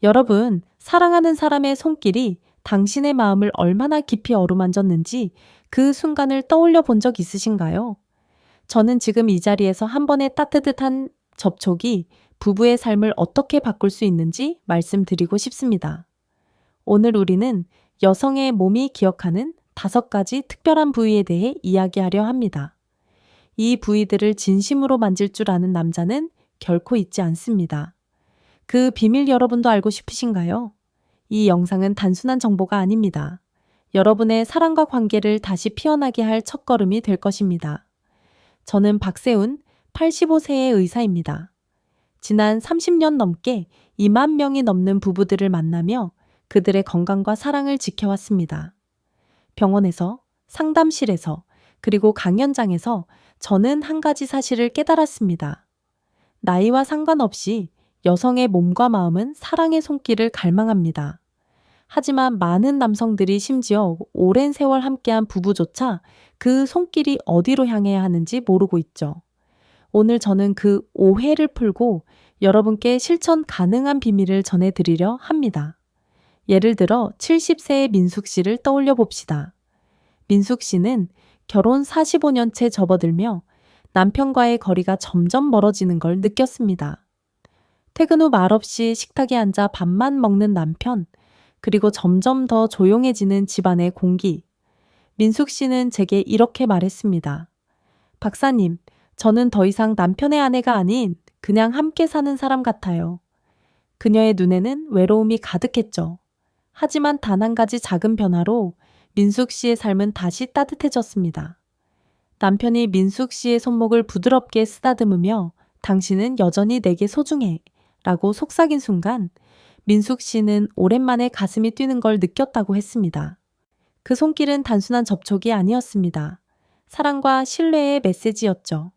여러분, 사랑하는 사람의 손길이 당신의 마음을 얼마나 깊이 어루만졌는지 그 순간을 떠올려 본 적 있으신가요? 저는 지금 이 자리에서 한 번의 따뜻한 접촉이 부부의 삶을 어떻게 바꿀 수 있는지 말씀드리고 싶습니다. 오늘 우리는 여성의 몸이 기억하는 5가지 특별한 부위에 대해 이야기하려 합니다. 이 부위들을 진심으로 만질 줄 아는 남자는 결코 있지 않습니다. 그 비밀 여러분도 알고 싶으신가요? 이 영상은 단순한 정보가 아닙니다. 여러분의 사랑과 관계를 다시 피어나게 할 첫걸음이 될 것입니다. 저는 박세훈, 85세의 의사입니다. 지난 30년 넘게 2만 명이 넘는 부부들을 만나며 그들의 건강과 사랑을 지켜왔습니다. 병원에서, 상담실에서, 그리고 강연장에서 저는 한 가지 사실을 깨달았습니다. 나이와 상관없이 여성의 몸과 마음은 사랑의 손길을 갈망합니다. 하지만 많은 남성들이 심지어 오랜 세월 함께한 부부조차 그 손길이 어디로 향해야 하는지 모르고 있죠. 오늘 저는 그 오해를 풀고 여러분께 실천 가능한 비밀을 전해드리려 합니다. 예를 들어 70세의 민숙 씨를 떠올려 봅시다. 민숙 씨는 결혼 45년째 접어들며 남편과의 거리가 점점 멀어지는 걸 느꼈습니다. 퇴근 후 말없이 식탁에 앉아 밥만 먹는 남편, 그리고 점점 더 조용해지는 집안의 공기. 민숙 씨는 제게 이렇게 말했습니다. 박사님, 저는 더 이상 남편의 아내가 아닌 그냥 함께 사는 사람 같아요. 그녀의 눈에는 외로움이 가득했죠. 하지만 단 한 가지 작은 변화로 민숙 씨의 삶은 다시 따뜻해졌습니다. 남편이 민숙 씨의 손목을 부드럽게 쓰다듬으며 당신은 여전히 내게 소중해 라고 속삭인 순간 민숙 씨는 오랜만에 가슴이 뛰는 걸 느꼈다고 했습니다. 그 손길은 단순한 접촉이 아니었습니다. 사랑과 신뢰의 메시지였죠.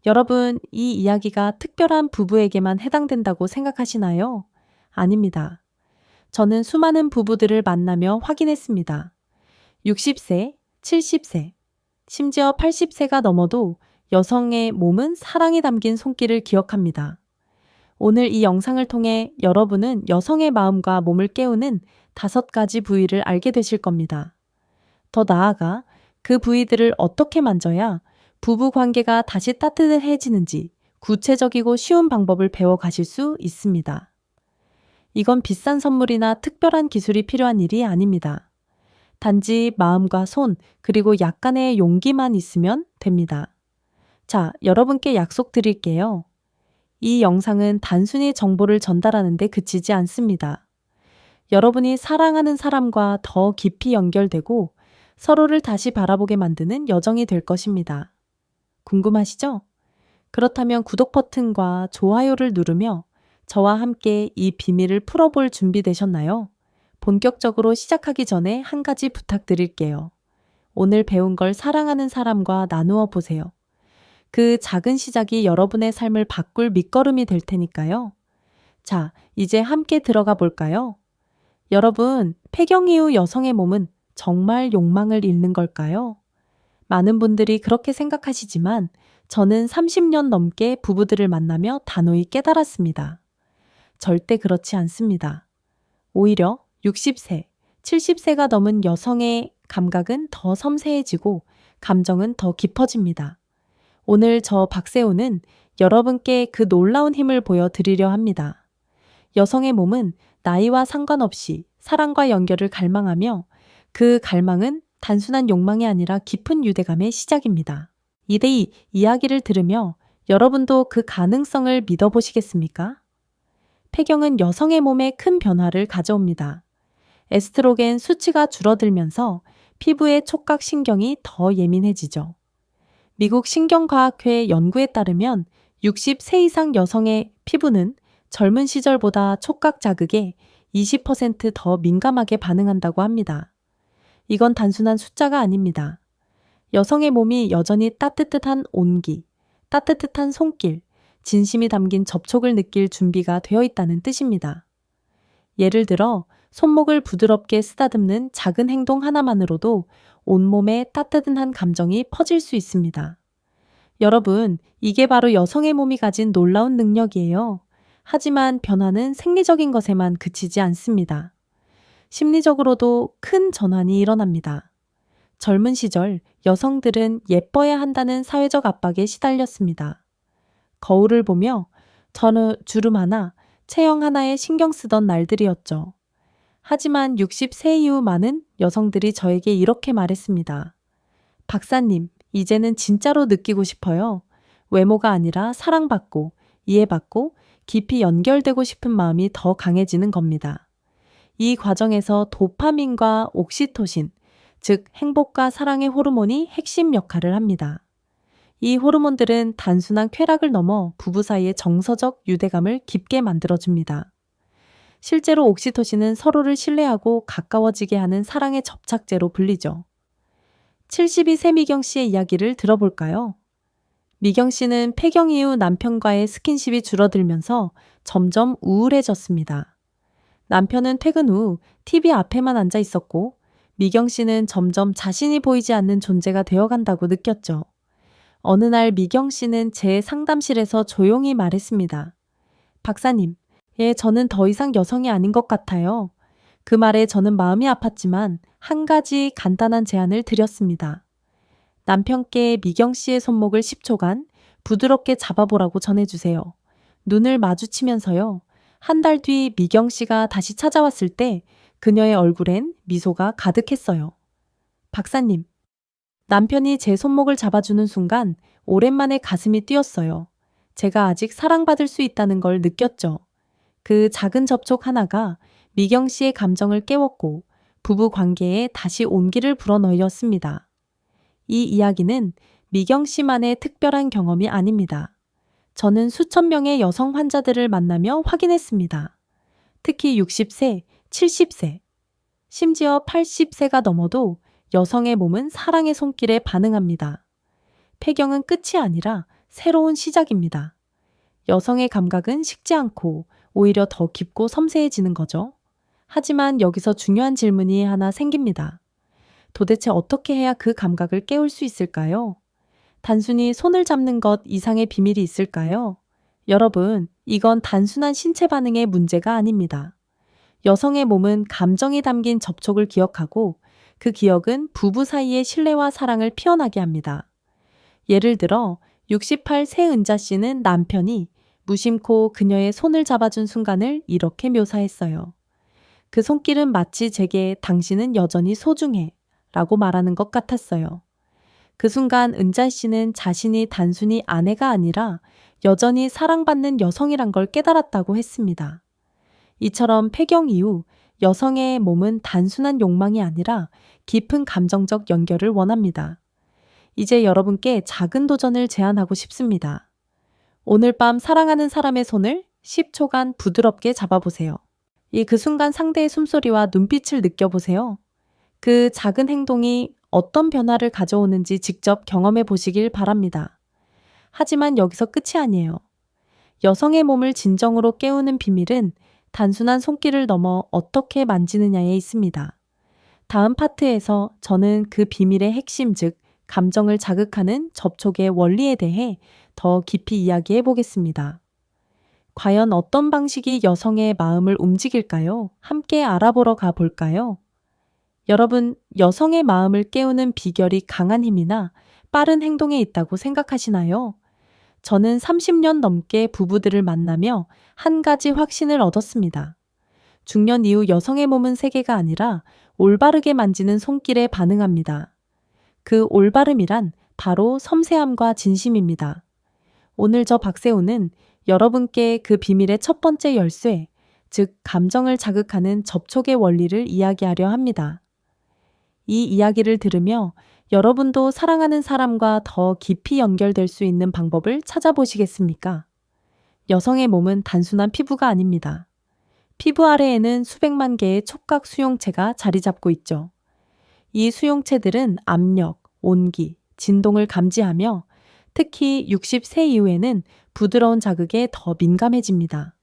여러분, 이 이야기가 특별한 부부에게만 해당된다고 생각하시나요? 아닙니다. 저는 수많은 부부들을 만나며 확인했습니다. 60세, 70세, 심지어 80세가 넘어도 여성의 몸은 사랑이 담긴 손길을 기억합니다. 오늘 이 영상을 통해 여러분은 여성의 마음과 몸을 깨우는 5가지 부위를 알게 되실 겁니다. 더 나아가 그 부위들을 어떻게 만져야 부부 관계가 다시 따뜻해지는지 구체적이고 쉬운 방법을 배워 가실 수 있습니다. 이건 비싼 선물이나 특별한 기술이 필요한 일이 아닙니다. 단지 마음과 손, 그리고 약간의 용기만 있으면 됩니다. 자, 여러분께 약속드릴게요. 이 영상은 단순히 정보를 전달하는 데 그치지 않습니다. 여러분이 사랑하는 사람과 더 깊이 연결되고 서로를 다시 바라보게 만드는 여정이 될 것입니다. 궁금하시죠? 그렇다면 구독 버튼과 좋아요를 누르며 저와 함께 이 비밀을 풀어볼 준비 되셨나요? 본격적으로 시작하기 전에 한 가지 부탁드릴게요. 오늘 배운 걸 사랑하는 사람과 나누어 보세요. 그 작은 시작이 여러분의 삶을 바꿀 밑거름이 될 테니까요. 자, 이제 함께 들어가 볼까요? 여러분, 폐경 이후 여성의 몸은 정말 욕망을 잃는 걸까요? 많은 분들이 그렇게 생각하시지만 저는 30년 넘게 부부들을 만나며 단호히 깨달았습니다. 절대 그렇지 않습니다. 오히려 60세, 70세가 넘은 여성의 감각은 더 섬세해지고 감정은 더 깊어집니다. 오늘 저 박세훈은 여러분께 그 놀라운 힘을 보여드리려 합니다. 여성의 몸은 나이와 상관없이 사랑과 연결을 갈망하며 그 갈망은 단순한 욕망이 아니라 깊은 유대감의 시작입니다. 이 이야기를 들으며 여러분도 그 가능성을 믿어보시겠습니까? 폐경은 여성의 몸에 큰 변화를 가져옵니다. 에스트로겐 수치가 줄어들면서 피부의 촉각신경이 더 예민해지죠. 미국 신경과학회 연구에 따르면 60세 이상 여성의 피부는 젊은 시절보다 촉각 자극에 20%더 민감하게 반응한다고 합니다. 이건 단순한 숫자가 아닙니다. 여성의 몸이 여전히 따뜻한 온기, 따뜻한 손길, 진심이 담긴 접촉을 느낄 준비가 되어 있다는 뜻입니다. 예를 들어 손목을 부드럽게 쓰다듬는 작은 행동 하나만으로도 온몸에 따뜻한 감정이 퍼질 수 있습니다. 여러분, 이게 바로 여성의 몸이 가진 놀라운 능력이에요. 하지만 변화는 생리적인 것에만 그치지 않습니다. 심리적으로도 큰 전환이 일어납니다. 젊은 시절 여성들은 예뻐야 한다는 사회적 압박에 시달렸습니다. 거울을 보며 주름 하나, 체형 하나에 신경 쓰던 날들이었죠. 하지만 60세 이후 많은 여성들이 저에게 이렇게 말했습니다. 박사님, 이제는 진짜로 느끼고 싶어요. 외모가 아니라 사랑받고, 이해받고, 깊이 연결되고 싶은 마음이 더 강해지는 겁니다. 이 과정에서 도파민과 옥시토신, 즉 행복과 사랑의 호르몬이 핵심 역할을 합니다. 이 호르몬들은 단순한 쾌락을 넘어 부부 사이의 정서적 유대감을 깊게 만들어줍니다. 실제로 옥시토신은 서로를 신뢰하고 가까워지게 하는 사랑의 접착제로 불리죠. 72세 미경 씨의 이야기를 들어볼까요? 미경 씨는 폐경 이후 남편과의 스킨십이 줄어들면서 점점 우울해졌습니다. 남편은 퇴근 후 TV 앞에만 앉아 있었고 미경 씨는 점점 자신이 보이지 않는 존재가 되어간다고 느꼈죠. 어느 날 미경 씨는 제 상담실에서 조용히 말했습니다. 박사님, 저는 더 이상 여성이 아닌 것 같아요. 그 말에 저는 마음이 아팠지만 한 가지 간단한 제안을 드렸습니다. 남편께 미경 씨의 손목을 10초간 부드럽게 잡아보라고 전해주세요. 눈을 마주치면서요. 한 달 뒤 미경 씨가 다시 찾아왔을 때 그녀의 얼굴엔 미소가 가득했어요. 박사님, 남편이 제 손목을 잡아주는 순간 오랜만에 가슴이 뛰었어요. 제가 아직 사랑받을 수 있다는 걸 느꼈죠. 그 작은 접촉 하나가 미경 씨의 감정을 깨웠고 부부 관계에 다시 온기를 불어넣었습니다. 이 이야기는 미경 씨만의 특별한 경험이 아닙니다. 저는 수천 명의 여성 환자들을 만나며 확인했습니다. 특히 60세, 70세, 심지어 80세가 넘어도 여성의 몸은 사랑의 손길에 반응합니다. 폐경은 끝이 아니라 새로운 시작입니다. 여성의 감각은 식지 않고 오히려 더 깊고 섬세해지는 거죠. 하지만 여기서 중요한 질문이 하나 생깁니다. 도대체 어떻게 해야 그 감각을 깨울 수 있을까요? 단순히 손을 잡는 것 이상의 비밀이 있을까요? 여러분, 이건 단순한 신체 반응의 문제가 아닙니다. 여성의 몸은 감정이 담긴 접촉을 기억하고 그 기억은 부부 사이의 신뢰와 사랑을 피어나게 합니다. 예를 들어 68세 은자 씨는 남편이 무심코 그녀의 손을 잡아준 순간을 이렇게 묘사했어요. 그 손길은 마치 제게 당신은 여전히 소중해 라고 말하는 것 같았어요. 그 순간 은자 씨는 자신이 단순히 아내가 아니라 여전히 사랑받는 여성이란 걸 깨달았다고 했습니다. 이처럼 폐경 이후 여성의 몸은 단순한 욕망이 아니라 깊은 감정적 연결을 원합니다. 이제 여러분께 작은 도전을 제안하고 싶습니다. 오늘 밤 사랑하는 사람의 손을 10초간 부드럽게 잡아보세요. 그 순간 상대의 숨소리와 눈빛을 느껴보세요. 그 작은 행동이 어떤 변화를 가져오는지 직접 경험해 보시길 바랍니다. 하지만 여기서 끝이 아니에요. 여성의 몸을 진정으로 깨우는 비밀은 단순한 손길을 넘어 어떻게 만지느냐에 있습니다. 다음 파트에서 저는 그 비밀의 핵심, 즉 감정을 자극하는 접촉의 원리에 대해 더 깊이 이야기해 보겠습니다. 과연 어떤 방식이 여성의 마음을 움직일까요? 함께 알아보러 가볼까요? 여러분, 여성의 마음을 깨우는 비결이 강한 힘이나 빠른 행동에 있다고 생각하시나요? 저는 30년 넘게 부부들을 만나며 한 가지 확신을 얻었습니다. 중년 이후 여성의 몸은 세계가 아니라 올바르게 만지는 손길에 반응합니다. 그 올바름이란 바로 섬세함과 진심입니다. 오늘 저 박세호는 여러분께 그 비밀의 첫 번째 열쇠, 즉 감정을 자극하는 접촉의 원리를 이야기하려 합니다. 이 이야기를 들으며 여러분도 사랑하는 사람과 더 깊이 연결될 수 있는 방법을 찾아보시겠습니까? 여성의 몸은 단순한 피부가 아닙니다. 피부 아래에는 수백만 개의 촉각 수용체가 자리 잡고 있죠. 이 수용체들은 압력, 온기, 진동을 감지하며 특히 60세 이후에는 부드러운 자극에 더 민감해집니다.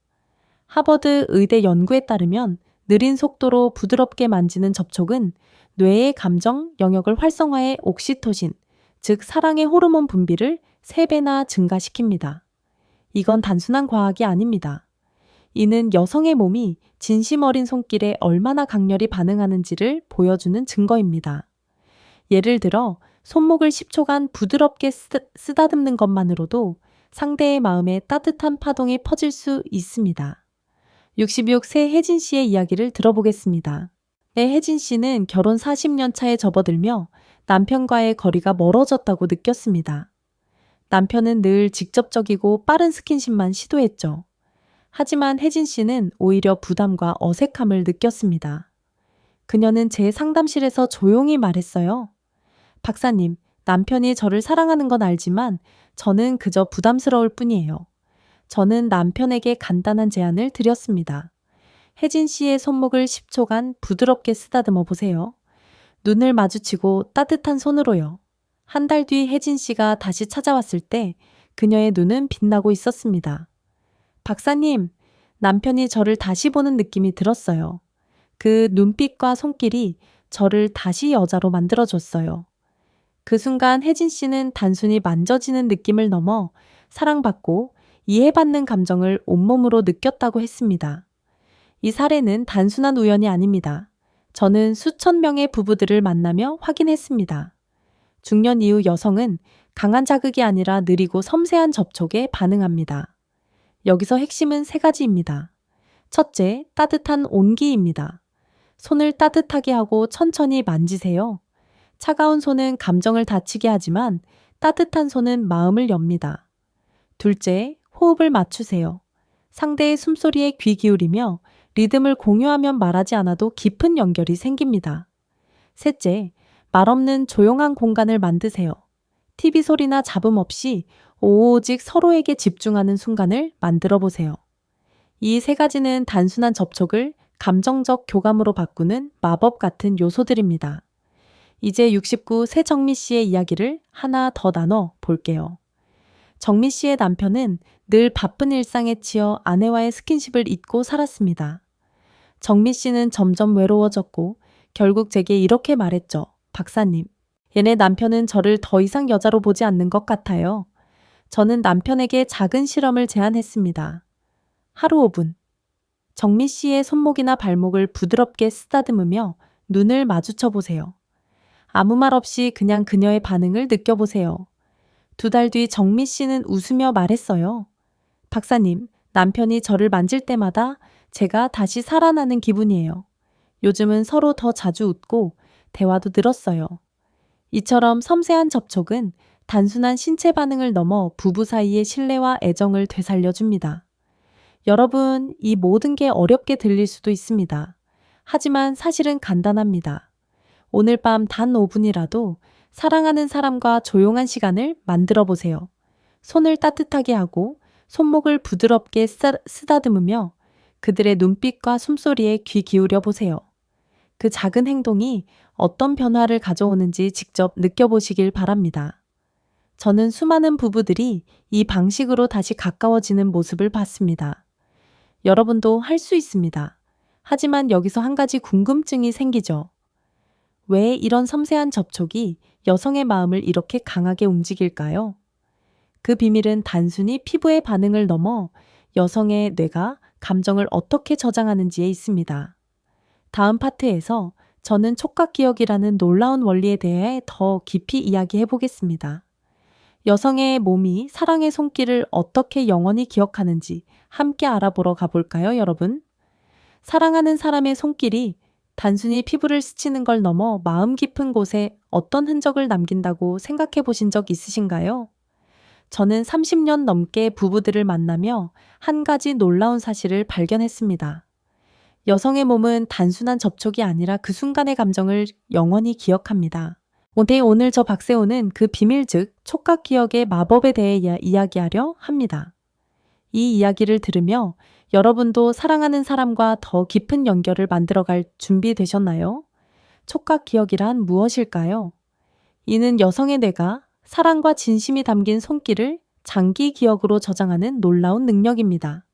하버드 의대 연구에 따르면 느린 속도로 부드럽게 만지는 접촉은 뇌의 감정 영역을 활성화해 옥시토신, 즉 사랑의 호르몬 분비를 3배나 증가시킵니다. 이건 단순한 과학이 아닙니다. 이는 여성의 몸이 진심 어린 손길에 얼마나 강렬히 반응하는지를 보여주는 증거입니다. 예를 들어 손목을 10초간 부드럽게 쓰다듬는 것만으로도 상대의 마음에 따뜻한 파동이 퍼질 수 있습니다. 66세 혜진 씨의 이야기를 들어보겠습니다. 네, 혜진 씨는 결혼 40년 차에 접어들며 남편과의 거리가 멀어졌다고 느꼈습니다. 남편은 늘 직접적이고 빠른 스킨십만 시도했죠. 하지만 혜진 씨는 오히려 부담과 어색함을 느꼈습니다. 그녀는 제 상담실에서 조용히 말했어요. 박사님, 남편이 저를 사랑하는 건 알지만 저는 그저 부담스러울 뿐이에요. 저는 남편에게 간단한 제안을 드렸습니다. 혜진 씨의 손목을 10초간 부드럽게 쓰다듬어 보세요. 눈을 마주치고 따뜻한 손으로요. 한 달 뒤 혜진 씨가 다시 찾아왔을 때 그녀의 눈은 빛나고 있었습니다. 박사님, 남편이 저를 다시 보는 느낌이 들었어요. 그 눈빛과 손길이 저를 다시 여자로 만들어줬어요. 그 순간 혜진 씨는 단순히 만져지는 느낌을 넘어 사랑받고 이해받는 감정을 온몸으로 느꼈다고 했습니다. 이 사례는 단순한 우연이 아닙니다. 저는 수천 명의 부부들을 만나며 확인했습니다. 중년 이후 여성은 강한 자극이 아니라 느리고 섬세한 접촉에 반응합니다. 여기서 핵심은 세 가지입니다. 첫째, 따뜻한 온기입니다. 손을 따뜻하게 하고 천천히 만지세요. 차가운 손은 감정을 다치게 하지만 따뜻한 손은 마음을 엽니다. 둘째, 호흡을 맞추세요. 상대의 숨소리에 귀 기울이며 리듬을 공유하면 말하지 않아도 깊은 연결이 생깁니다. 셋째, 말없는 조용한 공간을 만드세요. TV 소리나 잡음 없이 오직 서로에게 집중하는 순간을 만들어 보세요. 이 세 가지는 단순한 접촉을 감정적 교감으로 바꾸는 마법 같은 요소들입니다. 이제 69 새정미 씨의 이야기를 하나 더 나눠 볼게요. 정미 씨의 남편은 늘 바쁜 일상에 치여 아내와의 스킨십을 잊고 살았습니다. 정미 씨는 점점 외로워졌고 결국 제게 이렇게 말했죠. 박사님, 얘네 남편은 저를 더 이상 여자로 보지 않는 것 같아요. 저는 남편에게 작은 실험을 제안했습니다. 하루 5분. 정미 씨의 손목이나 발목을 부드럽게 쓰다듬으며 눈을 마주쳐 보세요. 아무 말 없이 그냥 그녀의 반응을 느껴보세요. 2달 뒤 정미 씨는 웃으며 말했어요. 박사님, 남편이 저를 만질 때마다 제가 다시 살아나는 기분이에요. 요즘은 서로 더 자주 웃고 대화도 늘었어요. 이처럼 섬세한 접촉은 단순한 신체 반응을 넘어 부부 사이의 신뢰와 애정을 되살려줍니다. 여러분, 이 모든 게 어렵게 들릴 수도 있습니다. 하지만 사실은 간단합니다. 오늘 밤 단 5분이라도 사랑하는 사람과 조용한 시간을 만들어 보세요. 손을 따뜻하게 하고 손목을 부드럽게 쓰다듬으며 그들의 눈빛과 숨소리에 귀 기울여 보세요. 그 작은 행동이 어떤 변화를 가져오는지 직접 느껴보시길 바랍니다. 저는 수많은 부부들이 이 방식으로 다시 가까워지는 모습을 봤습니다. 여러분도 할 수 있습니다. 하지만 여기서 한 가지 궁금증이 생기죠. 왜 이런 섬세한 접촉이 여성의 마음을 이렇게 강하게 움직일까요? 그 비밀은 단순히 피부의 반응을 넘어 여성의 뇌가 감정을 어떻게 저장하는지에 있습니다. 다음 파트에서 저는 촉각기억이라는 놀라운 원리에 대해 더 깊이 이야기해 보겠습니다. 여성의 몸이 사랑의 손길을 어떻게 영원히 기억하는지 함께 알아보러 가볼까요, 여러분? 사랑하는 사람의 손길이 단순히 피부를 스치는 걸 넘어 마음 깊은 곳에 어떤 흔적을 남긴다고 생각해 보신 적 있으신가요? 저는 30년 넘게 부부들을 만나며 한 가지 놀라운 사실을 발견했습니다. 여성의 몸은 단순한 접촉이 아니라 그 순간의 감정을 영원히 기억합니다. 오늘 저 박세호는 그 비밀 즉 촉각 기억의 마법에 대해 이야기하려 합니다. 이 이야기를 들으며 여러분도 사랑하는 사람과 더 깊은 연결을 만들어갈 준비 되셨나요? 촉각 기억이란 무엇일까요? 이는 여성의 뇌가 사랑과 진심이 담긴 손길을 장기 기억으로 저장하는 놀라운 능력입니다.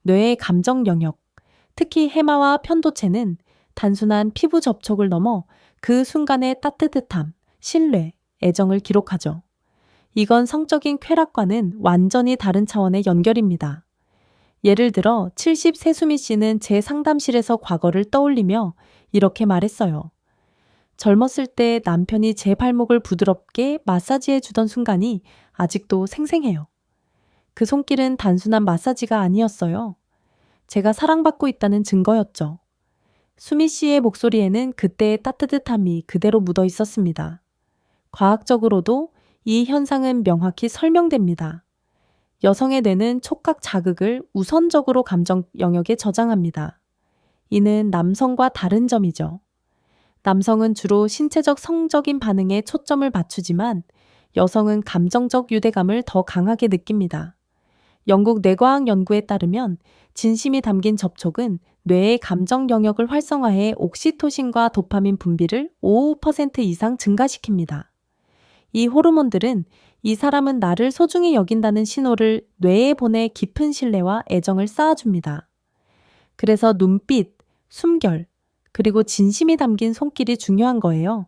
뇌의 감정 영역, 특히 해마와 편도체는 단순한 피부 접촉을 넘어 그 순간의 따뜻함, 신뢰, 애정을 기록하죠. 이건 성적인 쾌락과는 완전히 다른 차원의 연결입니다. 예를 들어 70세 수미 씨는 제 상담실에서 과거를 떠올리며 이렇게 말했어요. 젊었을 때 남편이 제 발목을 부드럽게 마사지해 주던 순간이 아직도 생생해요. 그 손길은 단순한 마사지가 아니었어요. 제가 사랑받고 있다는 증거였죠. 수미 씨의 목소리에는 그때의 따뜻함이 그대로 묻어 있었습니다. 과학적으로도 이 현상은 명확히 설명됩니다. 여성의 뇌는 촉각 자극을 우선적으로 감정 영역에 저장합니다. 이는 남성과 다른 점이죠. 남성은 주로 신체적 성적인 반응에 초점을 맞추지만 여성은 감정적 유대감을 더 강하게 느낍니다. 영국 뇌과학 연구에 따르면 진심이 담긴 접촉은 뇌의 감정 영역을 활성화해 옥시토신과 도파민 분비를 5% 이상 증가시킵니다. 이 호르몬들은 이 사람은 나를 소중히 여긴다는 신호를 뇌에 보내 깊은 신뢰와 애정을 쌓아줍니다. 그래서 눈빛, 숨결, 그리고 진심이 담긴 손길이 중요한 거예요.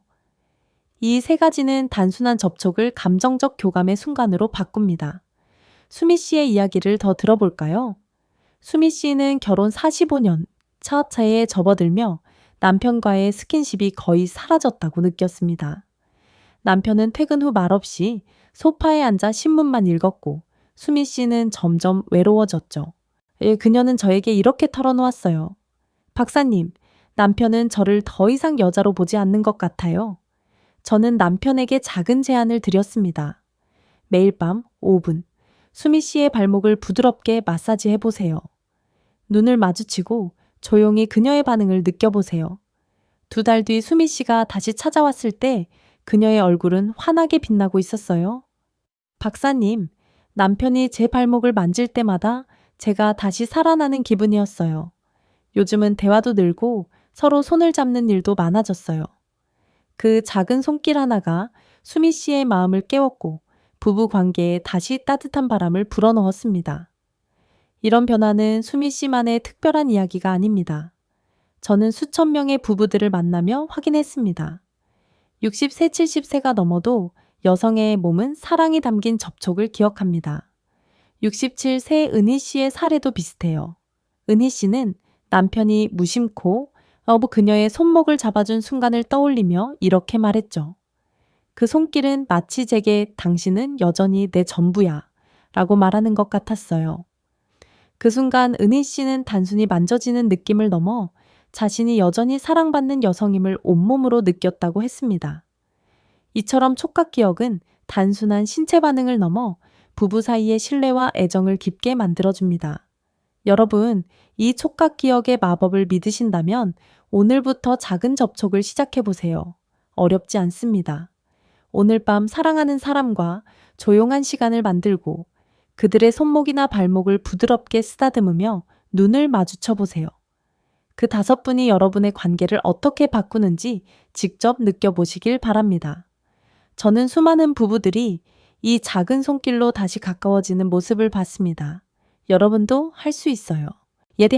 이 세 가지는 단순한 접촉을 감정적 교감의 순간으로 바꿉니다. 수미 씨의 이야기를 더 들어볼까요? 수미 씨는 결혼 45년 차차에 접어들며 남편과의 스킨십이 거의 사라졌다고 느꼈습니다. 남편은 퇴근 후 말없이 소파에 앉아 신문만 읽었고 수미 씨는 점점 외로워졌죠. 그녀는 저에게 이렇게 털어놓았어요. 박사님, 남편은 저를 더 이상 여자로 보지 않는 것 같아요. 저는 남편에게 작은 제안을 드렸습니다. 매일 밤 5분, 수미 씨의 발목을 부드럽게 마사지해 보세요. 눈을 마주치고 조용히 그녀의 반응을 느껴보세요. 2달 뒤 수미 씨가 다시 찾아왔을 때 그녀의 얼굴은 환하게 빛나고 있었어요. 박사님, 남편이 제 발목을 만질 때마다 제가 다시 살아나는 기분이었어요. 요즘은 대화도 늘고 서로 손을 잡는 일도 많아졌어요. 그 작은 손길 하나가 수미 씨의 마음을 깨웠고 부부 관계에 다시 따뜻한 바람을 불어넣었습니다. 이런 변화는 수미 씨만의 특별한 이야기가 아닙니다. 저는 수천 명의 부부들을 만나며 확인했습니다. 60세, 70세가 넘어도 여성의 몸은 사랑이 담긴 접촉을 기억합니다. 67세 은희 씨의 사례도 비슷해요. 은희 씨는 남편이 무심코 그녀의 손목을 잡아준 순간을 떠올리며 이렇게 말했죠. 그 손길은 마치 제게 당신은 여전히 내 전부야 라고 말하는 것 같았어요. 그 순간 은희 씨는 단순히 만져지는 느낌을 넘어 자신이 여전히 사랑받는 여성임을 온몸으로 느꼈다고 했습니다. 이처럼 촉각 기억은 단순한 신체 반응을 넘어 부부 사이의 신뢰와 애정을 깊게 만들어줍니다. 여러분, 이 촉각 기억의 마법을 믿으신다면 오늘부터 작은 접촉을 시작해보세요. 어렵지 않습니다. 오늘 밤 사랑하는 사람과 조용한 시간을 만들고 그들의 손목이나 발목을 부드럽게 쓰다듬으며 눈을 마주쳐 보세요. 그 5분이 여러분의 관계를 어떻게 바꾸는지 직접 느껴보시길 바랍니다. 저는 수많은 부부들이 이 작은 손길로 다시 가까워지는 모습을 봤습니다. 여러분도 할 수 있어요.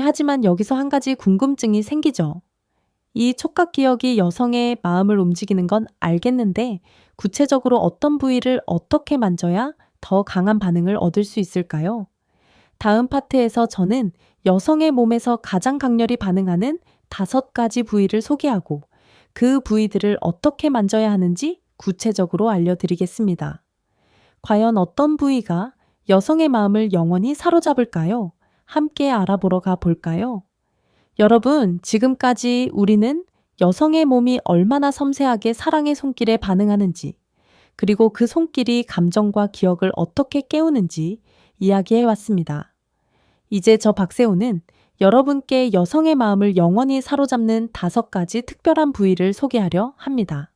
하지만 여기서 한 가지 궁금증이 생기죠. 이 촉각 기억이 여성의 마음을 움직이는 건 알겠는데 구체적으로 어떤 부위를 어떻게 만져야 더 강한 반응을 얻을 수 있을까요? 다음 파트에서 저는 여성의 몸에서 가장 강렬히 반응하는 5가지 부위를 소개하고 그 부위들을 어떻게 만져야 하는지 구체적으로 알려드리겠습니다. 과연 어떤 부위가 여성의 마음을 영원히 사로잡을까요? 함께 알아보러 가볼까요? 여러분, 지금까지 우리는 여성의 몸이 얼마나 섬세하게 사랑의 손길에 반응하는지, 그리고 그 손길이 감정과 기억을 어떻게 깨우는지 이야기해 왔습니다. 이제 저 박세호는 여러분께 여성의 마음을 영원히 사로잡는 5가지 특별한 부위를 소개하려 합니다.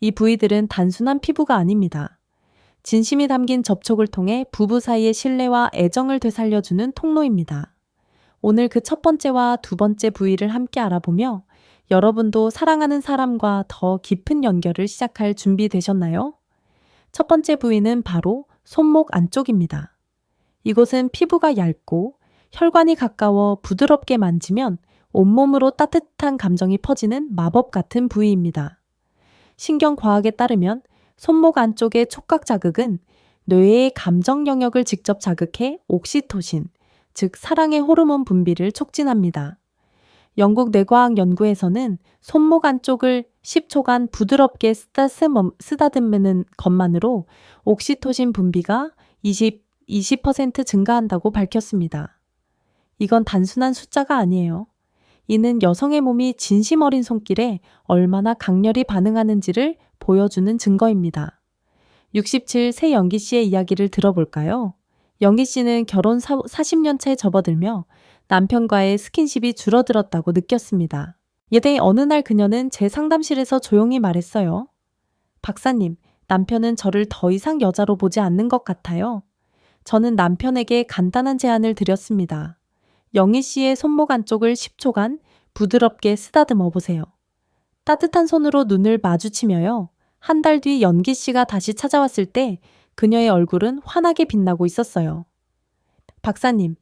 이 부위들은 단순한 피부가 아닙니다. 진심이 담긴 접촉을 통해 부부 사이의 신뢰와 애정을 되살려주는 통로입니다. 오늘 그 1번째와 2번째 부위를 함께 알아보며 여러분도 사랑하는 사람과 더 깊은 연결을 시작할 준비 되셨나요? 1번째 부위는 바로 손목 안쪽입니다. 이곳은 피부가 얇고 혈관이 가까워 부드럽게 만지면 온몸으로 따뜻한 감정이 퍼지는 마법 같은 부위입니다. 신경과학에 따르면 손목 안쪽의 촉각 자극은 뇌의 감정 영역을 직접 자극해 옥시토신, 즉 사랑의 호르몬 분비를 촉진합니다. 영국 뇌과학 연구에서는 손목 안쪽을 10초간 부드럽게 쓰다듬는 것만으로 옥시토신 분비가 20% 증가한다고 밝혔습니다. 이건 단순한 숫자가 아니에요. 이는 여성의 몸이 진심 어린 손길에 얼마나 강렬히 반응하는지를 보여주는 증거입니다. 67 세영기 씨의 이야기를 들어볼까요? 영기 씨는 결혼 40년 차에 접어들며 남편과의 스킨십이 줄어들었다고 느꼈습니다. 이때 어느 날 그녀는 제 상담실에서 조용히 말했어요. 박사님, 남편은 저를 더 이상 여자로 보지 않는 것 같아요. 저는 남편에게 간단한 제안을 드렸습니다. 영희 씨의 손목 안쪽을 10초간 부드럽게 쓰다듬어 보세요. 따뜻한 손으로 눈을 마주치며요. 한 달 뒤 연기 씨가 다시 찾아왔을 때 그녀의 얼굴은 환하게 빛나고 있었어요. 박사님,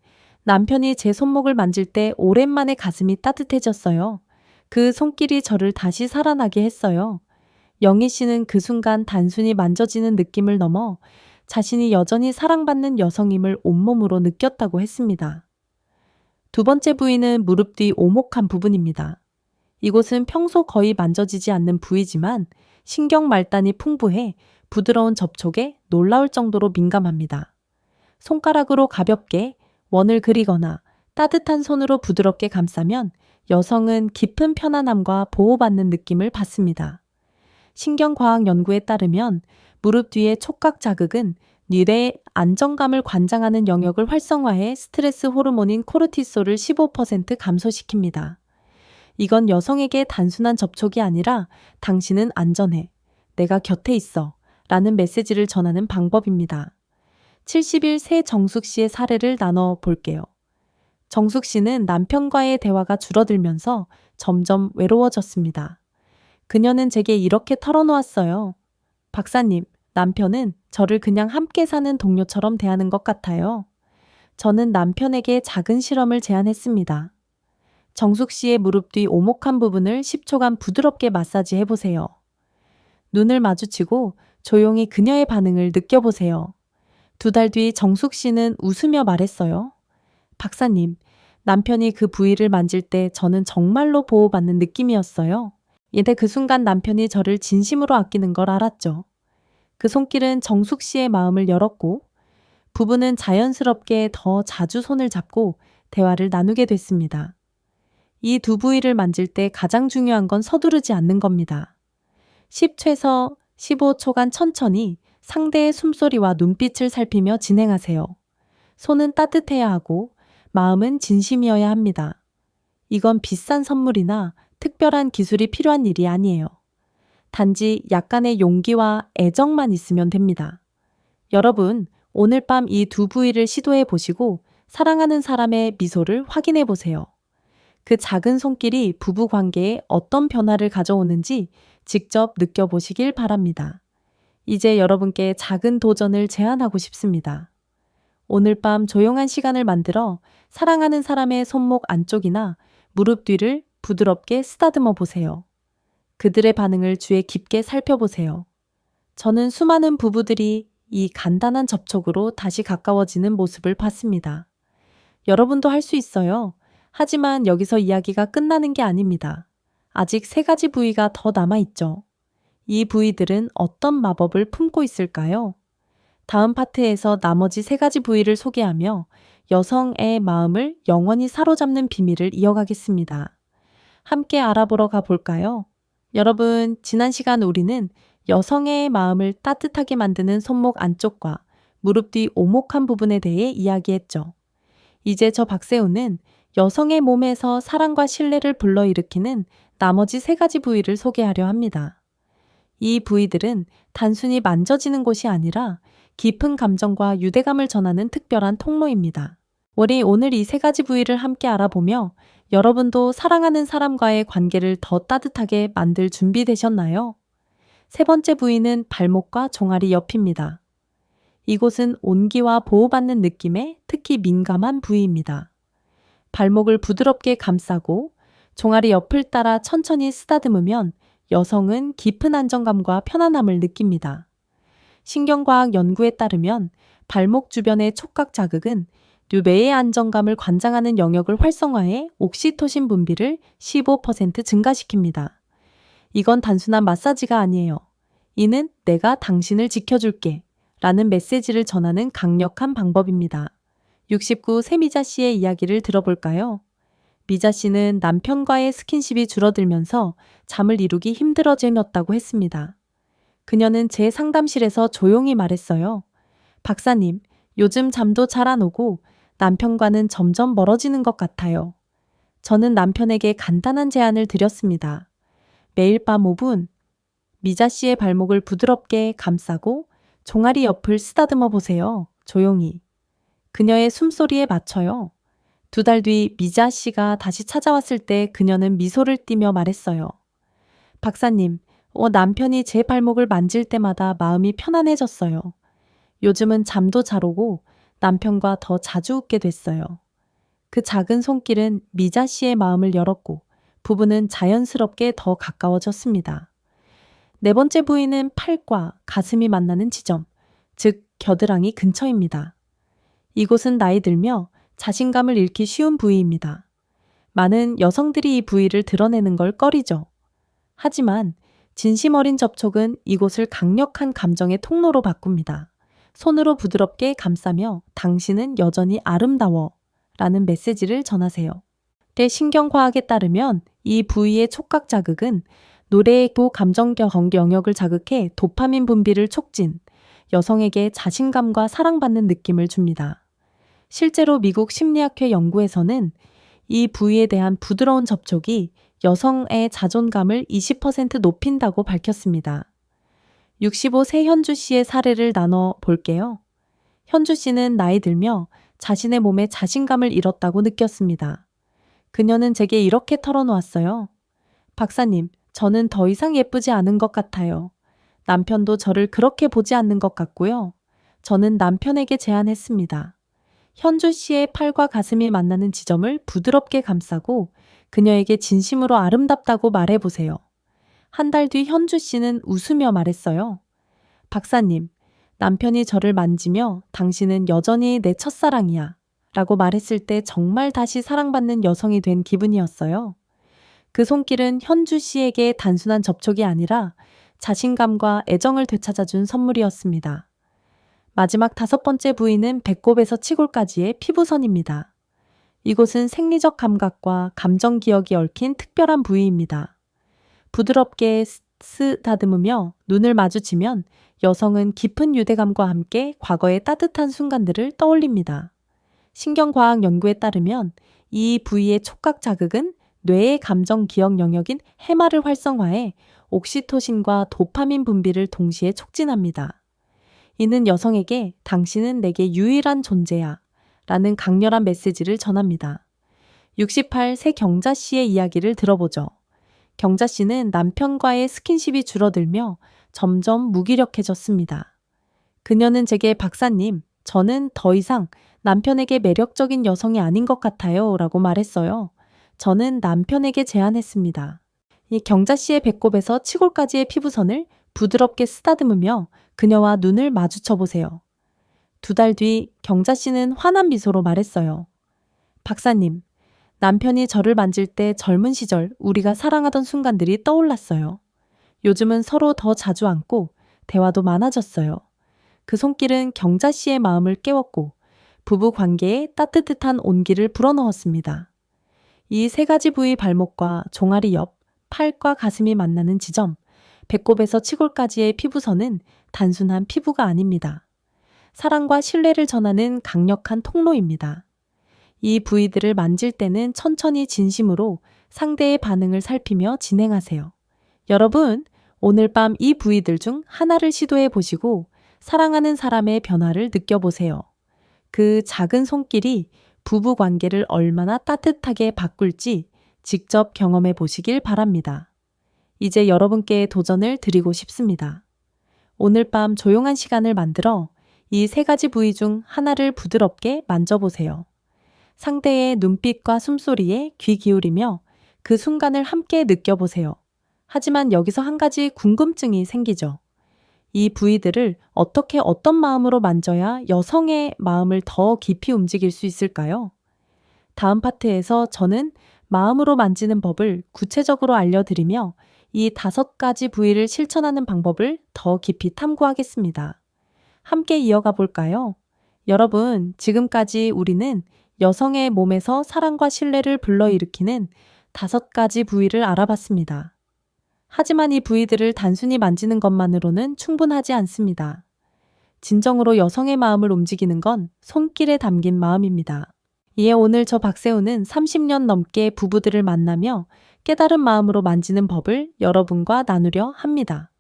남편이 제 손목을 만질 때 오랜만에 가슴이 따뜻해졌어요. 그 손길이 저를 다시 살아나게 했어요. 영희 씨는 그 순간 단순히 만져지는 느낌을 넘어 자신이 여전히 사랑받는 여성임을 온몸으로 느꼈다고 했습니다. 두 번째 부위는 무릎 뒤 오목한 부분입니다. 이곳은 평소 거의 만져지지 않는 부위지만 신경 말단이 풍부해 부드러운 접촉에 놀라울 정도로 민감합니다. 손가락으로 가볍게 원을 그리거나 따뜻한 손으로 부드럽게 감싸면 여성은 깊은 편안함과 보호받는 느낌을 받습니다. 신경과학 연구에 따르면 무릎 뒤의 촉각 자극은 뇌의 안정감을 관장하는 영역을 활성화해 스트레스 호르몬인 코르티솔을 15% 감소시킵니다. 이건 여성에게 단순한 접촉이 아니라 당신은 안전해, 내가 곁에 있어 라는 메시지를 전하는 방법입니다. 70일 새 정숙 씨의 사례를 나눠 볼게요. 정숙 씨는 남편과의 대화가 줄어들면서 점점 외로워졌습니다. 그녀는 제게 이렇게 털어놓았어요. 박사님, 남편은 저를 그냥 함께 사는 동료처럼 대하는 것 같아요. 저는 남편에게 작은 실험을 제안했습니다. 정숙 씨의 무릎 뒤 오목한 부분을 10초간 부드럽게 마사지 해보세요. 눈을 마주치고 조용히 그녀의 반응을 느껴보세요. 2달 뒤 정숙 씨는 웃으며 말했어요. 박사님, 남편이 그 부위를 만질 때 저는 정말로 보호받는 느낌이었어요. 이때 그 순간 남편이 저를 진심으로 아끼는 걸 알았죠. 그 손길은 정숙 씨의 마음을 열었고 부부는 자연스럽게 더 자주 손을 잡고 대화를 나누게 됐습니다. 이 두 부위를 만질 때 가장 중요한 건 서두르지 않는 겁니다. 10초에서 15초간 천천히 상대의 숨소리와 눈빛을 살피며 진행하세요. 손은 따뜻해야 하고 마음은 진심이어야 합니다. 이건 비싼 선물이나 특별한 기술이 필요한 일이 아니에요. 단지 약간의 용기와 애정만 있으면 됩니다. 여러분, 오늘 밤 이 두 부위를 시도해 보시고 사랑하는 사람의 미소를 확인해 보세요. 그 작은 손길이 부부 관계에 어떤 변화를 가져오는지 직접 느껴보시길 바랍니다. 이제 여러분께 작은 도전을 제안하고 싶습니다. 오늘 밤 조용한 시간을 만들어 사랑하는 사람의 손목 안쪽이나 무릎 뒤를 부드럽게 쓰다듬어 보세요. 그들의 반응을 주의 깊게 살펴보세요. 저는 수많은 부부들이 이 간단한 접촉으로 다시 가까워지는 모습을 봤습니다. 여러분도 할 수 있어요. 하지만 여기서 이야기가 끝나는 게 아닙니다. 아직 3가지 부위가 더 남아있죠. 이 부위들은 어떤 마법을 품고 있을까요? 다음 파트에서 나머지 3가지 부위를 소개하며 여성의 마음을 영원히 사로잡는 비밀을 이어가겠습니다. 함께 알아보러 가볼까요? 여러분, 지난 시간 우리는 여성의 마음을 따뜻하게 만드는 손목 안쪽과 무릎 뒤 오목한 부분에 대해 이야기했죠. 이제 저 박세훈은 여성의 몸에서 사랑과 신뢰를 불러일으키는 나머지 3가지 부위를 소개하려 합니다. 이 부위들은 단순히 만져지는 곳이 아니라 깊은 감정과 유대감을 전하는 특별한 통로입니다. 우리 오늘 이 3가지 부위를 함께 알아보며 여러분도 사랑하는 사람과의 관계를 더 따뜻하게 만들 준비되셨나요? 3번째 부위는 발목과 종아리 옆입니다. 이곳은 온기와 보호받는 느낌에 특히 민감한 부위입니다. 발목을 부드럽게 감싸고 종아리 옆을 따라 천천히 쓰다듬으면 여성은 깊은 안정감과 편안함을 느낍니다. 신경과학 연구에 따르면 발목 주변의 촉각 자극은 뇌의 안정감을 관장하는 영역을 활성화해 옥시토신 분비를 15% 증가시킵니다. 이건 단순한 마사지가 아니에요. 이는 내가 당신을 지켜줄게 라는 메시지를 전하는 강력한 방법입니다. 69 세미자 씨의 이야기를 들어볼까요? 미자 씨는 남편과의 스킨십이 줄어들면서 잠을 이루기 힘들어졌다고 했습니다. 그녀는 제 상담실에서 조용히 말했어요. 박사님, 요즘 잠도 잘 안 오고 남편과는 점점 멀어지는 것 같아요. 저는 남편에게 간단한 제안을 드렸습니다. 매일 밤 5분, 미자 씨의 발목을 부드럽게 감싸고 종아리 옆을 쓰다듬어 보세요. 조용히. 그녀의 숨소리에 맞춰요. 2달 뒤 미자 씨가 다시 찾아왔을 때 그녀는 미소를 띠며 말했어요. 박사님, 남편이 제 발목을 만질 때마다 마음이 편안해졌어요. 요즘은 잠도 잘 오고 남편과 더 자주 웃게 됐어요. 그 작은 손길은 미자 씨의 마음을 열었고 부부는 자연스럽게 더 가까워졌습니다. 4번째 부위는 팔과 가슴이 만나는 지점, 즉 겨드랑이 근처입니다. 이곳은 나이 들며 자신감을 잃기 쉬운 부위입니다. 많은 여성들이 이 부위를 드러내는 걸 꺼리죠. 하지만 진심 어린 접촉은 이곳을 강력한 감정의 통로로 바꿉니다. 손으로 부드럽게 감싸며 당신은 여전히 아름다워 라는 메시지를 전하세요. 신경과학에 따르면 이 부위의 촉각 자극은 노래의 감정 영역을 자극해 도파민 분비를 촉진, 여성에게 자신감과 사랑받는 느낌을 줍니다. 실제로 미국 심리학회 연구에서는 이 부위에 대한 부드러운 접촉이 여성의 자존감을 20% 높인다고 밝혔습니다. 65세 현주 씨의 사례를 나눠 볼게요. 현주 씨는 나이 들며 자신의 몸에 자신감을 잃었다고 느꼈습니다. 그녀는 제게 이렇게 털어놓았어요. 박사님, 저는 더 이상 예쁘지 않은 것 같아요. 남편도 저를 그렇게 보지 않는 것 같고요. 저는 남편에게 제안했습니다. 현주 씨의 팔과 가슴이 만나는 지점을 부드럽게 감싸고 그녀에게 진심으로 아름답다고 말해보세요. 한 달 뒤 현주 씨는 웃으며 말했어요. 박사님, 남편이 저를 만지며 당신은 여전히 내 첫사랑이야 라고 말했을 때 정말 다시 사랑받는 여성이 된 기분이었어요. 그 손길은 현주 씨에게 단순한 접촉이 아니라 자신감과 애정을 되찾아준 선물이었습니다. 마지막 5번째 부위는 배꼽에서 치골까지의 피부선입니다. 이곳은 생리적 감각과 감정 기억이 얽힌 특별한 부위입니다. 부드럽게 쓰다듬으며 눈을 마주치면 여성은 깊은 유대감과 함께 과거의 따뜻한 순간들을 떠올립니다. 신경과학 연구에 따르면 이 부위의 촉각 자극은 뇌의 감정 기억 영역인 해마를 활성화해 옥시토신과 도파민 분비를 동시에 촉진합니다. 이는 여성에게 당신은 내게 유일한 존재야 라는 강렬한 메시지를 전합니다. 68세 경자 씨의 이야기를 들어보죠. 경자 씨는 남편과의 스킨십이 줄어들며 점점 무기력해졌습니다. 그녀는 제게 박사님, 저는 더 이상 남편에게 매력적인 여성이 아닌 것 같아요 라고 말했어요. 저는 남편에게 제안했습니다. 이 경자 씨의 배꼽에서 치골까지의 피부선을 부드럽게 쓰다듬으며 그녀와 눈을 마주쳐 보세요. 2달 뒤 경자 씨는 환한 미소로 말했어요. 박사님, 남편이 저를 만질 때 젊은 시절 우리가 사랑하던 순간들이 떠올랐어요. 요즘은 서로 더 자주 안고 대화도 많아졌어요. 그 손길은 경자 씨의 마음을 깨웠고 부부 관계에 따뜻한 온기를 불어넣었습니다. 이 3가지 부위 발목과 종아리 옆, 팔과 가슴이 만나는 지점, 배꼽에서 치골까지의 피부선은 단순한 피부가 아닙니다. 사랑과 신뢰를 전하는 강력한 통로입니다. 이 부위들을 만질 때는 천천히 진심으로 상대의 반응을 살피며 진행하세요. 여러분, 오늘 밤 이 부위들 중 하나를 시도해 보시고 사랑하는 사람의 변화를 느껴보세요. 그 작은 손길이 부부 관계를 얼마나 따뜻하게 바꿀지 직접 경험해 보시길 바랍니다. 이제 여러분께 도전을 드리고 싶습니다. 오늘 밤 조용한 시간을 만들어 이 3가지 부위 중 하나를 부드럽게 만져보세요. 상대의 눈빛과 숨소리에 귀 기울이며 그 순간을 함께 느껴보세요. 하지만 여기서 한 가지 궁금증이 생기죠. 이 부위들을 어떻게 어떤 마음으로 만져야 여성의 마음을 더 깊이 움직일 수 있을까요? 다음 파트에서 저는 마음으로 만지는 법을 구체적으로 알려드리며 이 5가지 부위를 실천하는 방법을 더 깊이 탐구하겠습니다. 함께 이어가 볼까요? 여러분, 지금까지 우리는 여성의 몸에서 사랑과 신뢰를 불러일으키는 5가지 부위를 알아봤습니다. 하지만 이 부위들을 단순히 만지는 것만으로는 충분하지 않습니다. 진정으로 여성의 마음을 움직이는 건 손길에 담긴 마음입니다. 이에 오늘 저 박세훈은 30년 넘게 부부들을 만나며 깨달은 마음으로 만지는 법을 여러분과 나누려 합니다.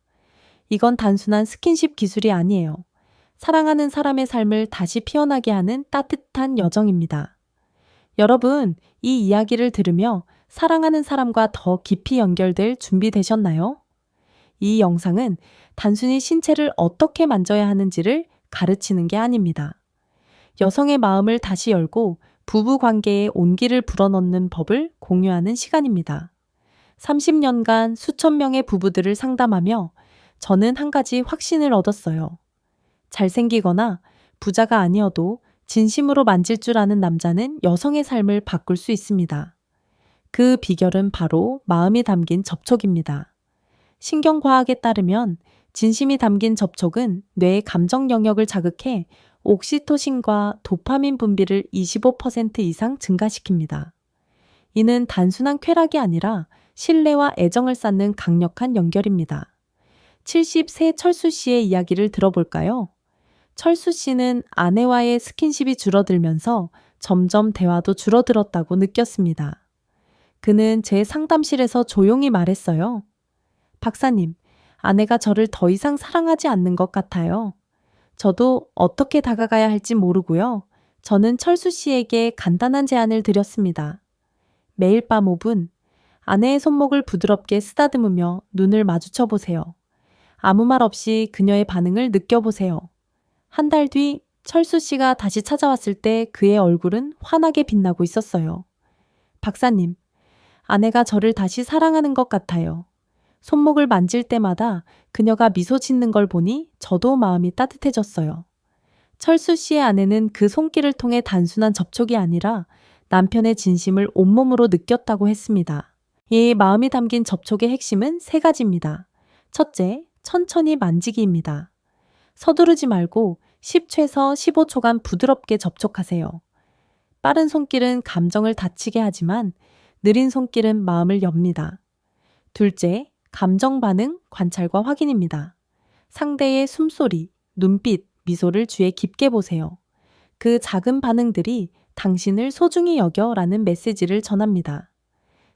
이건 단순한 스킨십 기술이 아니에요. 사랑하는 사람의 삶을 다시 피어나게 하는 따뜻한 여정입니다. 여러분, 이 이야기를 들으며 사랑하는 사람과 더 깊이 연결될 준비되셨나요? 이 영상은 단순히 신체를 어떻게 만져야 하는지를 가르치는 게 아닙니다. 여성의 마음을 다시 열고 부부 관계에 온기를 불어넣는 법을 공유하는 시간입니다. 30년간 수천 명의 부부들을 상담하며 저는 한 가지 확신을 얻었어요. 잘생기거나 부자가 아니어도 진심으로 만질 줄 아는 남자는 여성의 삶을 바꿀 수 있습니다. 그 비결은 바로 마음이 담긴 접촉입니다. 신경과학에 따르면 진심이 담긴 접촉은 뇌의 감정 영역을 자극해 옥시토신과 도파민 분비를 25% 이상 증가시킵니다. 이는 단순한 쾌락이 아니라 신뢰와 애정을 쌓는 강력한 연결입니다. 70세 철수 씨의 이야기를 들어볼까요? 철수 씨는 아내와의 스킨십이 줄어들면서 점점 대화도 줄어들었다고 느꼈습니다. 그는 제 상담실에서 조용히 말했어요. 박사님, 아내가 저를 더 이상 사랑하지 않는 것 같아요. 저도 어떻게 다가가야 할지 모르고요. 저는 철수 씨에게 간단한 제안을 드렸습니다. 매일 밤 5분, 아내의 손목을 부드럽게 쓰다듬으며 눈을 마주쳐 보세요. 아무 말 없이 그녀의 반응을 느껴보세요. 한 달 뒤 철수 씨가 다시 찾아왔을 때 그의 얼굴은 환하게 빛나고 있었어요. 박사님, 아내가 저를 다시 사랑하는 것 같아요. 손목을 만질 때마다 그녀가 미소 짓는 걸 보니 저도 마음이 따뜻해졌어요. 철수 씨의 아내는 그 손길을 통해 단순한 접촉이 아니라 남편의 진심을 온몸으로 느꼈다고 했습니다. 이 마음이 담긴 접촉의 핵심은 3가지입니다. 첫째, 천천히 만지기입니다. 서두르지 말고 10초에서 15초간 부드럽게 접촉하세요. 빠른 손길은 감정을 다치게 하지만 느린 손길은 마음을 엽니다. 둘째, 감정 반응, 관찰과 확인입니다. 상대의 숨소리, 눈빛, 미소를 주의 깊게 보세요. 그 작은 반응들이 당신을 소중히 여겨라는 메시지를 전합니다.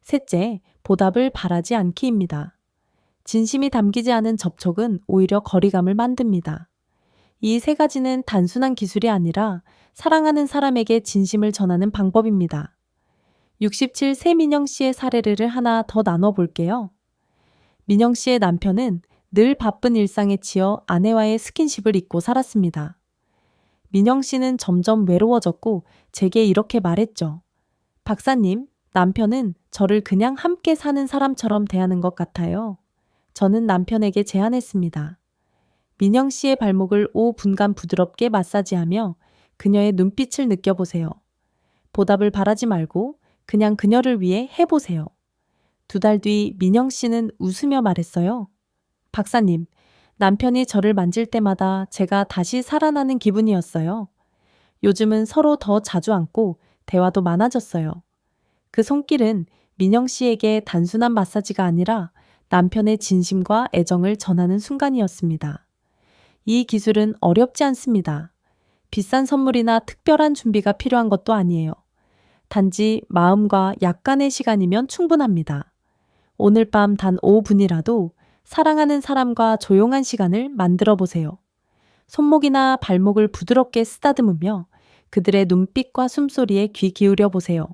셋째, 보답을 바라지 않기입니다. 진심이 담기지 않은 접촉은 오히려 거리감을 만듭니다. 이 3가지는 단순한 기술이 아니라 사랑하는 사람에게 진심을 전하는 방법입니다. 67세 민영 씨의 사례를 하나 더 나눠볼게요. 민영 씨의 남편은 늘 바쁜 일상에 치여 아내와의 스킨십을 잊고 살았습니다. 민영 씨는 점점 외로워졌고 제게 이렇게 말했죠. 박사님, 남편은 저를 그냥 함께 사는 사람처럼 대하는 것 같아요. 저는 남편에게 제안했습니다. 민영 씨의 발목을 5분간 부드럽게 마사지하며 그녀의 눈빛을 느껴보세요. 보답을 바라지 말고 그냥 그녀를 위해 해보세요. 2달 뒤 민영 씨는 웃으며 말했어요. 박사님, 남편이 저를 만질 때마다 제가 다시 살아나는 기분이었어요. 요즘은 서로 더 자주 안고 대화도 많아졌어요. 그 손길은 민영 씨에게 단순한 마사지가 아니라 남편의 진심과 애정을 전하는 순간이었습니다. 이 기술은 어렵지 않습니다. 비싼 선물이나 특별한 준비가 필요한 것도 아니에요. 단지 마음과 약간의 시간이면 충분합니다. 오늘 밤 단 5분이라도 사랑하는 사람과 조용한 시간을 만들어 보세요. 손목이나 발목을 부드럽게 쓰다듬으며 그들의 눈빛과 숨소리에 귀 기울여 보세요.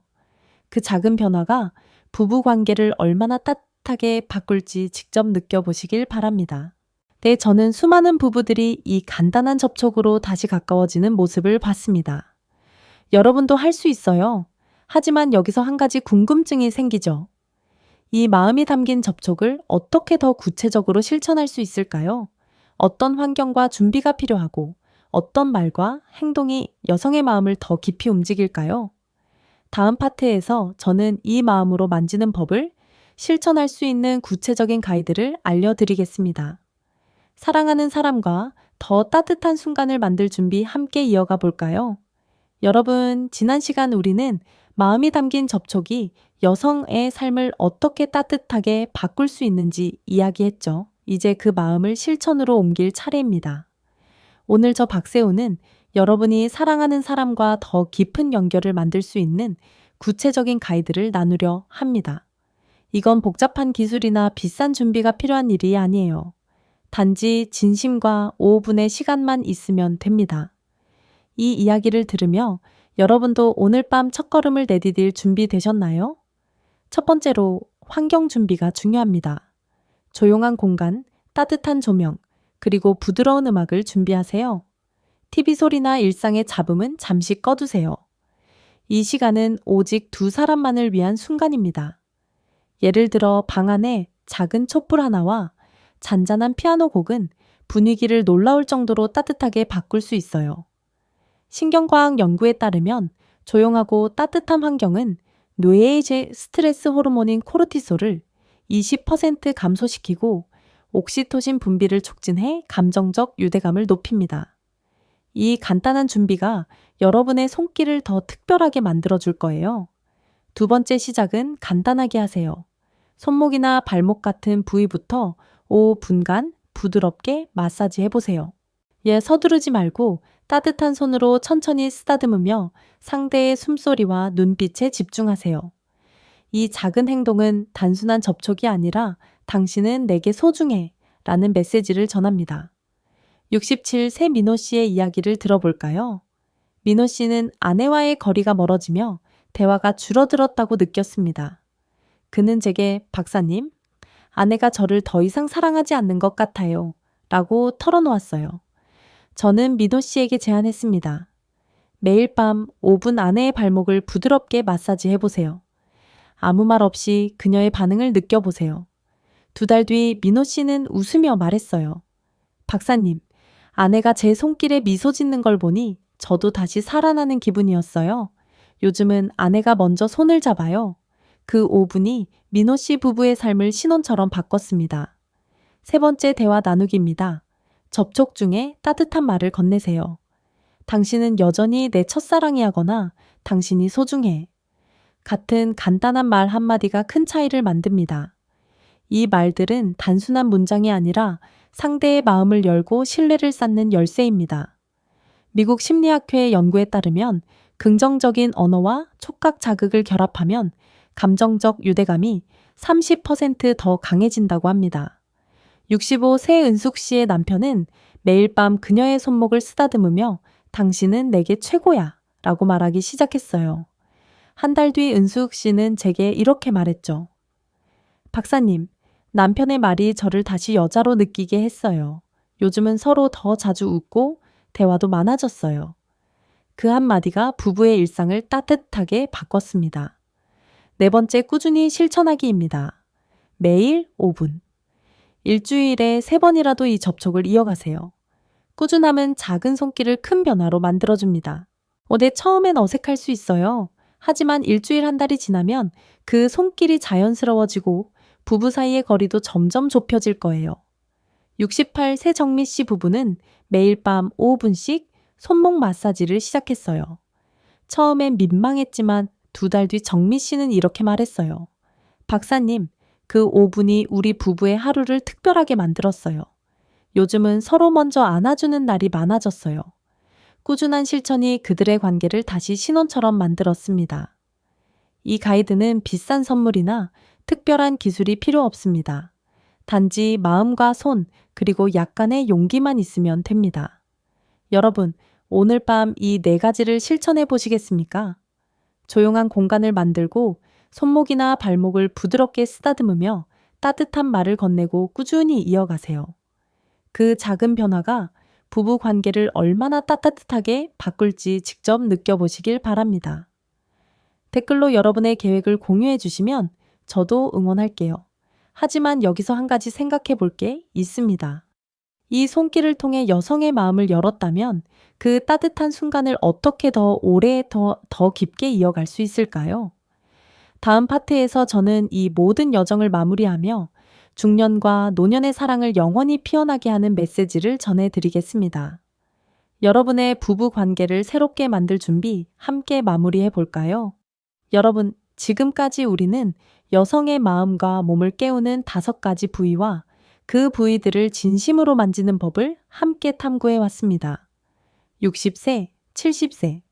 그 작은 변화가 부부 관계를 얼마나 따뜻하게 바꿀지 직접 느껴보시길 바랍니다. 네, 저는 수많은 부부들이 이 간단한 접촉으로 다시 가까워지는 모습을 봤습니다. 여러분도 할 수 있어요. 하지만 여기서 한 가지 궁금증이 생기죠. 이 마음이 담긴 접촉을 어떻게 더 구체적으로 실천할 수 있을까요? 어떤 환경과 준비가 필요하고 어떤 말과 행동이 여성의 마음을 더 깊이 움직일까요? 다음 파트에서 저는 이 마음으로 만지는 법을 실천할 수 있는 구체적인 가이드를 알려드리겠습니다. 사랑하는 사람과 더 따뜻한 순간을 만들 준비 함께 이어가 볼까요? 여러분, 지난 시간 우리는 마음이 담긴 접촉이 여성의 삶을 어떻게 따뜻하게 바꿀 수 있는지 이야기했죠. 이제 그 마음을 실천으로 옮길 차례입니다. 오늘 저 박세호는 여러분이 사랑하는 사람과 더 깊은 연결을 만들 수 있는 구체적인 가이드를 나누려 합니다. 이건 복잡한 기술이나 비싼 준비가 필요한 일이 아니에요. 단지 진심과 5분의 시간만 있으면 됩니다. 이 이야기를 들으며 여러분도 오늘 밤 첫걸음을 내디딜 준비되셨나요? 첫 번째로 환경 준비가 중요합니다. 조용한 공간, 따뜻한 조명, 그리고 부드러운 음악을 준비하세요. TV 소리나 일상의 잡음은 잠시 꺼두세요. 이 시간은 오직 두 사람만을 위한 순간입니다. 예를 들어 방 안에 작은 촛불 하나와 잔잔한 피아노 곡은 분위기를 놀라울 정도로 따뜻하게 바꿀 수 있어요. 신경과학 연구에 따르면 조용하고 따뜻한 환경은 뇌의 스트레스 호르몬인 코르티솔을 20% 감소시키고 옥시토신 분비를 촉진해 감정적 유대감을 높입니다. 이 간단한 준비가 여러분의 손길을 더 특별하게 만들어줄 거예요. 두 번째 시작은 간단하게 하세요. 손목이나 발목 같은 부위부터 5분간 부드럽게 마사지 해보세요. 서두르지 말고 따뜻한 손으로 천천히 쓰다듬으며 상대의 숨소리와 눈빛에 집중하세요. 이 작은 행동은 단순한 접촉이 아니라 당신은 내게 소중해 라는 메시지를 전합니다. 67세 민호 씨의 이야기를 들어볼까요? 민호 씨는 아내와의 거리가 멀어지며 대화가 줄어들었다고 느꼈습니다. 그는 제게 박사님, 아내가 저를 더 이상 사랑하지 않는 것 같아요 라고 털어놓았어요. 저는 민호 씨에게 제안했습니다. 매일 밤 5분 아내의 발목을 부드럽게 마사지 해보세요. 아무 말 없이 그녀의 반응을 느껴보세요. 2달 뒤 민호 씨는 웃으며 말했어요. 박사님, 아내가 제 손길에 미소 짓는 걸 보니 저도 다시 살아나는 기분이었어요. 요즘은 아내가 먼저 손을 잡아요. 그 5분이 민호 씨 부부의 삶을 신혼처럼 바꿨습니다. 세 번째 대화 나누기입니다. 접촉 중에 따뜻한 말을 건네세요. 당신은 여전히 내 첫사랑이 하거나 당신이 소중해. 같은 간단한 말 한마디가 큰 차이를 만듭니다. 이 말들은 단순한 문장이 아니라 상대의 마음을 열고 신뢰를 쌓는 열쇠입니다. 미국 심리학회 연구에 따르면 긍정적인 언어와 촉각 자극을 결합하면 감정적 유대감이 30% 더 강해진다고 합니다. 65세 은숙 씨의 남편은 매일 밤 그녀의 손목을 쓰다듬으며 당신은 내게 최고야 라고 말하기 시작했어요. 한 달 뒤 은숙 씨는 제게 이렇게 말했죠. 박사님, 남편의 말이 저를 다시 여자로 느끼게 했어요. 요즘은 서로 더 자주 웃고 대화도 많아졌어요. 그 한마디가 부부의 일상을 따뜻하게 바꿨습니다. 네 번째, 꾸준히 실천하기입니다. 매일 5분. 일주일에 3번이라도 이 접촉을 이어가세요. 꾸준함은 작은 손길을 큰 변화로 만들어줍니다. 처음엔 어색할 수 있어요. 하지만 일주일 한 달이 지나면 그 손길이 자연스러워지고 부부 사이의 거리도 점점 좁혀질 거예요. 68세 정미 씨 부부는 매일 밤 5분씩 손목 마사지를 시작했어요. 처음엔 민망했지만 2달 뒤 정미 씨는 이렇게 말했어요. 박사님, 그 5분이 우리 부부의 하루를 특별하게 만들었어요. 요즘은 서로 먼저 안아주는 날이 많아졌어요. 꾸준한 실천이 그들의 관계를 다시 신혼처럼 만들었습니다. 이 가이드는 비싼 선물이나 특별한 기술이 필요 없습니다. 단지 마음과 손, 그리고 약간의 용기만 있으면 됩니다. 여러분, 오늘 밤 이 4가지를 실천해 보시겠습니까? 조용한 공간을 만들고 손목이나 발목을 부드럽게 쓰다듬으며 따뜻한 말을 건네고 꾸준히 이어가세요. 그 작은 변화가 부부 관계를 얼마나 따뜻하게 바꿀지 직접 느껴보시길 바랍니다. 댓글로 여러분의 계획을 공유해 주시면 저도 응원할게요. 하지만 여기서 한 가지 생각해 볼 게 있습니다. 이 손길을 통해 여성의 마음을 열었다면 그 따뜻한 순간을 어떻게 더 오래 더 깊게 이어갈 수 있을까요? 다음 파트에서 저는 이 모든 여정을 마무리하며 중년과 노년의 사랑을 영원히 피어나게 하는 메시지를 전해드리겠습니다. 여러분의 부부 관계를 새롭게 만들 준비 함께 마무리해 볼까요? 여러분, 지금까지 우리는 여성의 마음과 몸을 깨우는 5가지 부위와 그 부위들을 진심으로 만지는 법을 함께 탐구해 왔습니다. 60세, 70세,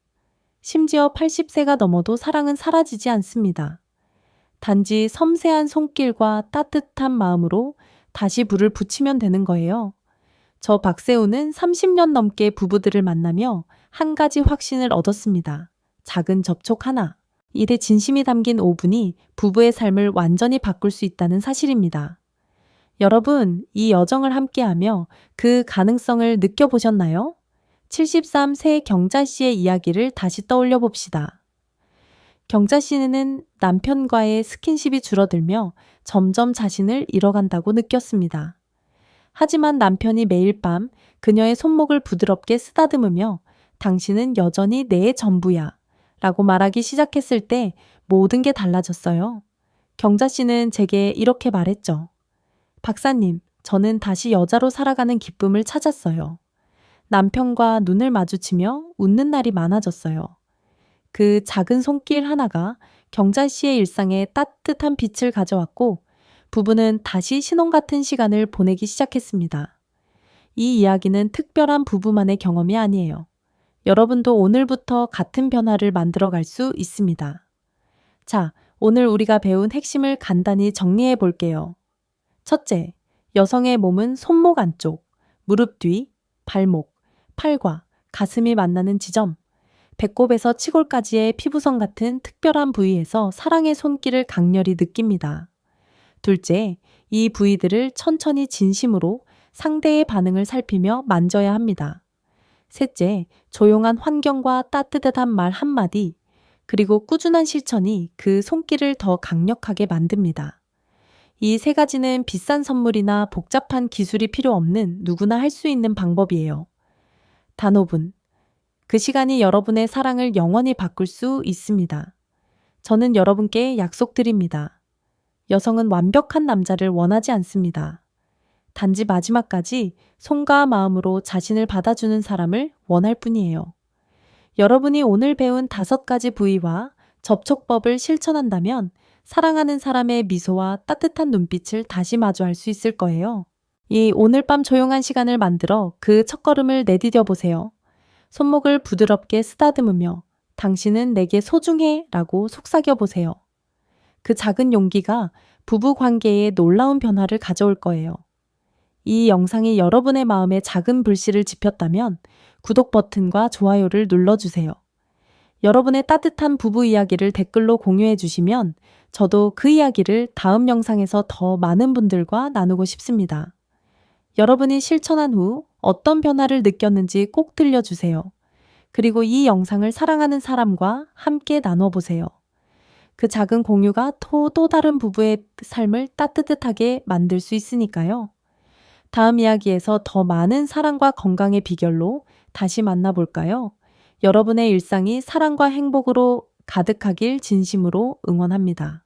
심지어 80세가 넘어도 사랑은 사라지지 않습니다. 단지 섬세한 손길과 따뜻한 마음으로 다시 불을 붙이면 되는 거예요. 저 박세우는 30년 넘게 부부들을 만나며 한 가지 확신을 얻었습니다. 작은 접촉 하나, 일에 진심이 담긴 5분이 부부의 삶을 완전히 바꿀 수 있다는 사실입니다. 여러분, 이 여정을 함께하며 그 가능성을 느껴보셨나요? 73세 경자 씨의 이야기를 다시 떠올려 봅시다. 경자 씨는 남편과의 스킨십이 줄어들며 점점 자신을 잃어간다고 느꼈습니다. 하지만 남편이 매일 밤 그녀의 손목을 부드럽게 쓰다듬으며 당신은 여전히 내 전부야 라고 말하기 시작했을 때 모든 게 달라졌어요. 경자 씨는 제게 이렇게 말했죠. 박사님, 저는 다시 여자로 살아가는 기쁨을 찾았어요. 남편과 눈을 마주치며 웃는 날이 많아졌어요. 그 작은 손길 하나가 경자 씨의 일상에 따뜻한 빛을 가져왔고 부부는 다시 신혼 같은 시간을 보내기 시작했습니다. 이 이야기는 특별한 부부만의 경험이 아니에요. 여러분도 오늘부터 같은 변화를 만들어갈 수 있습니다. 자, 오늘 우리가 배운 핵심을 간단히 정리해 볼게요. 첫째, 여성의 몸은 손목 안쪽, 무릎 뒤, 발목, 팔과 가슴이 만나는 지점, 배꼽에서 치골까지의 피부선 같은 특별한 부위에서 사랑의 손길을 강렬히 느낍니다. 둘째, 이 부위들을 천천히 진심으로 상대의 반응을 살피며 만져야 합니다. 셋째, 조용한 환경과 따뜻한 말 한마디, 그리고 꾸준한 실천이 그 손길을 더 강력하게 만듭니다. 이 3가지는 비싼 선물이나 복잡한 기술이 필요 없는 누구나 할 수 있는 방법이에요. 단 5분. 그 시간이 여러분의 사랑을 영원히 바꿀 수 있습니다. 저는 여러분께 약속드립니다. 여성은 완벽한 남자를 원하지 않습니다. 단지 마지막까지 손과 마음으로 자신을 받아주는 사람을 원할 뿐이에요. 여러분이 오늘 배운 5가지 부위와 접촉법을 실천한다면 사랑하는 사람의 미소와 따뜻한 눈빛을 다시 마주할 수 있을 거예요. 이 오늘 밤 조용한 시간을 만들어 그 첫걸음을 내디뎌 보세요. 손목을 부드럽게 쓰다듬으며 당신은 내게 소중해 라고 속삭여 보세요. 그 작은 용기가 부부 관계에 놀라운 변화를 가져올 거예요. 이 영상이 여러분의 마음에 작은 불씨를 지폈다면 구독 버튼과 좋아요를 눌러주세요. 여러분의 따뜻한 부부 이야기를 댓글로 공유해 주시면 저도 그 이야기를 다음 영상에서 더 많은 분들과 나누고 싶습니다. 여러분이 실천한 후 어떤 변화를 느꼈는지 꼭 들려주세요. 그리고 이 영상을 사랑하는 사람과 함께 나눠보세요. 그 작은 공유가 또 다른 부부의 삶을 따뜻하게 만들 수 있으니까요. 다음 이야기에서 더 많은 사랑과 건강의 비결로 다시 만나볼까요? 여러분의 일상이 사랑과 행복으로 가득하길 진심으로 응원합니다.